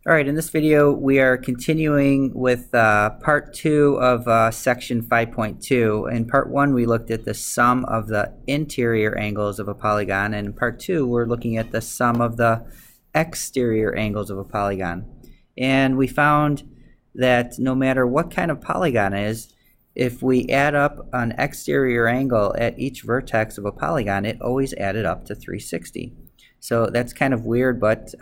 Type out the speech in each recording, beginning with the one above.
All right, in this video we are continuing with part 2 of section 5.2. In part 1 we looked at the sum of the interior angles of a polygon, and in part 2 we're looking at the sum of the exterior angles of a polygon. And we found that no matter what kind of polygon it is, if we add up an exterior angle at each vertex of a polygon, it always added up to 360. So that's kind of weird, but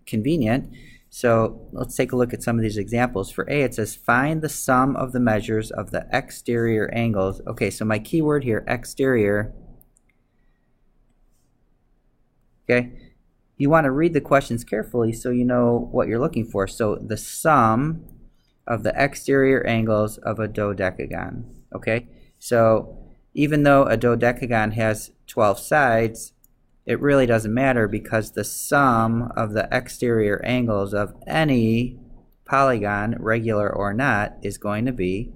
convenient. So let's take a look at some of these examples. For A, it says find the sum of the measures of the exterior angles. Okay, so my keyword here, exterior. Okay, you want to read the questions carefully so you know what you're looking for. So the sum of the exterior angles of a dodecagon. Okay, so even though a dodecagon has 12 sides, it really doesn't matter because the sum of the exterior angles of any polygon, regular or not, is going to be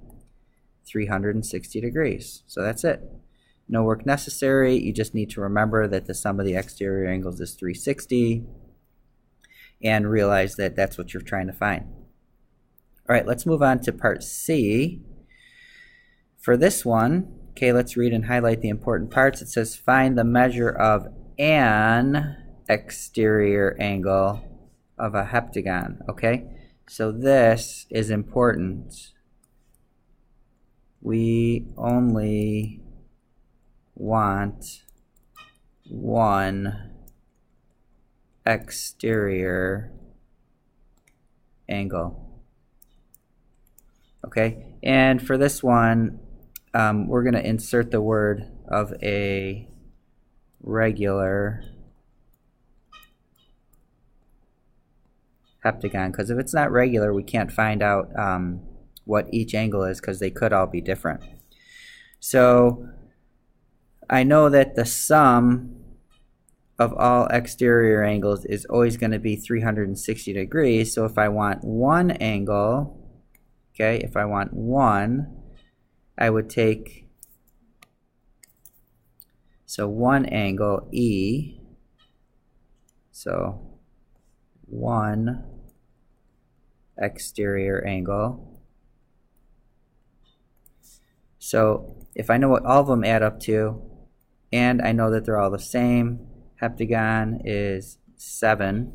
360 degrees. So that's it. No work necessary. You just need to remember that the sum of the exterior angles is 360 and realize that that's what you're trying to find. All right, let's move on to part C. For this one, okay, let's read and highlight the important parts. It says find the measure of an exterior angle of a heptagon. Okay, so this is important. We only want one exterior angle. Okay, and for this one we're going to insert the word of a regular heptagon, because if it's not regular we can't find out what each angle is, because they could all be different. So I know that the sum of all exterior angles is always going to be 360 degrees. So if I want one angle, okay, if I want one, I would take, so one angle E, so one exterior angle. So if I know what all of them add up to, and I know that they're all the same, heptagon is 7.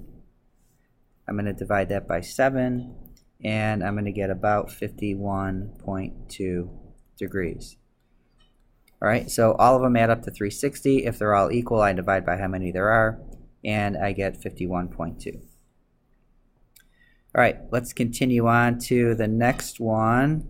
I'm going to divide that by 7, and I'm going to get about 51.2 degrees. All right, so all of them add up to 360. If they're all equal, I divide by how many there are, and I get 51.2. All right, let's continue on to the next one.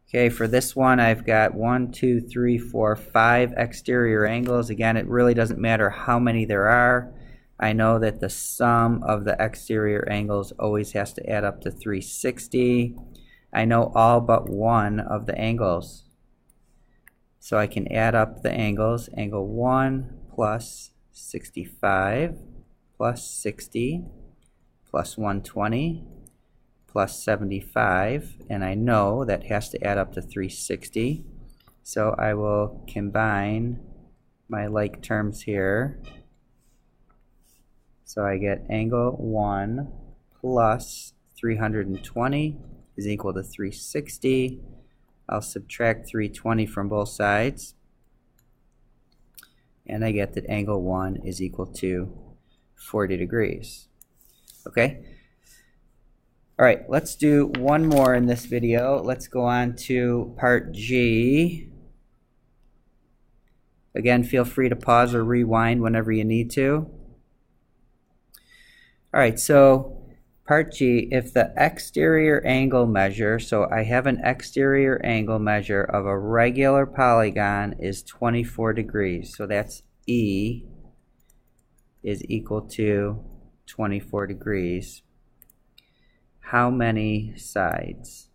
Okay, for this one, I've got 1, 2, 3, 4, 5 exterior angles. Again, it really doesn't matter how many there are. I know that the sum of the exterior angles always has to add up to 360. I know all but one of the angles. So I can add up the angles. Angle 1 plus 65 plus 60 plus 120 plus 75, and I know that has to add up to 360. So I will combine my like terms here. So I get angle 1 plus 320 is equal to 360. I'll subtract 320 from both sides, and I get that angle 1 is equal to 40 degrees. Okay? All right, let's do one more in this video. Let's go on to part G. Again, feel free to pause or rewind whenever you need to. All right, so part G, if the exterior angle measure, so I have an exterior angle measure of a regular polygon is 24 degrees. So that's E is equal to 24 degrees. How many sides?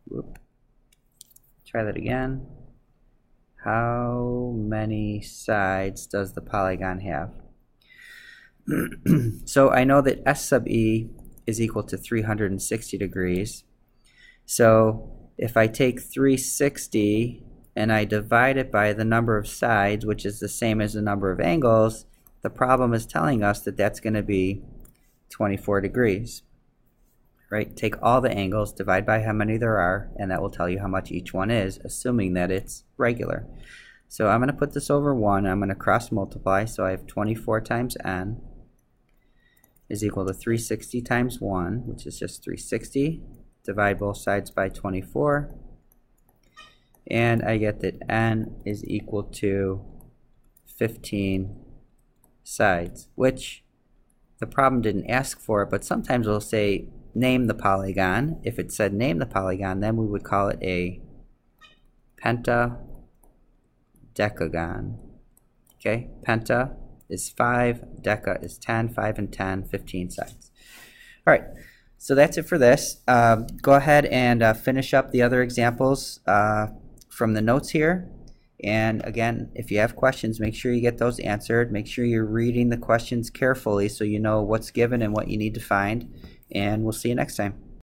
Whoop. Try that again. How many sides does the polygon have? So I know that S sub E is equal to 360 degrees. So if I take 360 and I divide it by the number of sides, which is the same as the number of angles, the problem is telling us that that's going to be 24 degrees. Right? Take all the angles, divide by how many there are, and that will tell you how much each one is, assuming that it's regular. So I'm going to put this over 1. I'm going to cross multiply, so I have 24 times n is equal to 360 times 1, which is just 360. Divide both sides by 24, and I get that n is equal to 15 sides, which the problem didn't ask for, but sometimes we'll say name the polygon. If it said name the polygon, then we would call it a pentadecagon. Okay, penta is 5, deca is 10, 5 and 10, 15 sides. All right, so that's it for this. Go ahead and finish up the other examples from the notes here. And again, if you have questions, make sure you get those answered. Make sure you're reading the questions carefully so you know what's given and what you need to find. And we'll see you next time.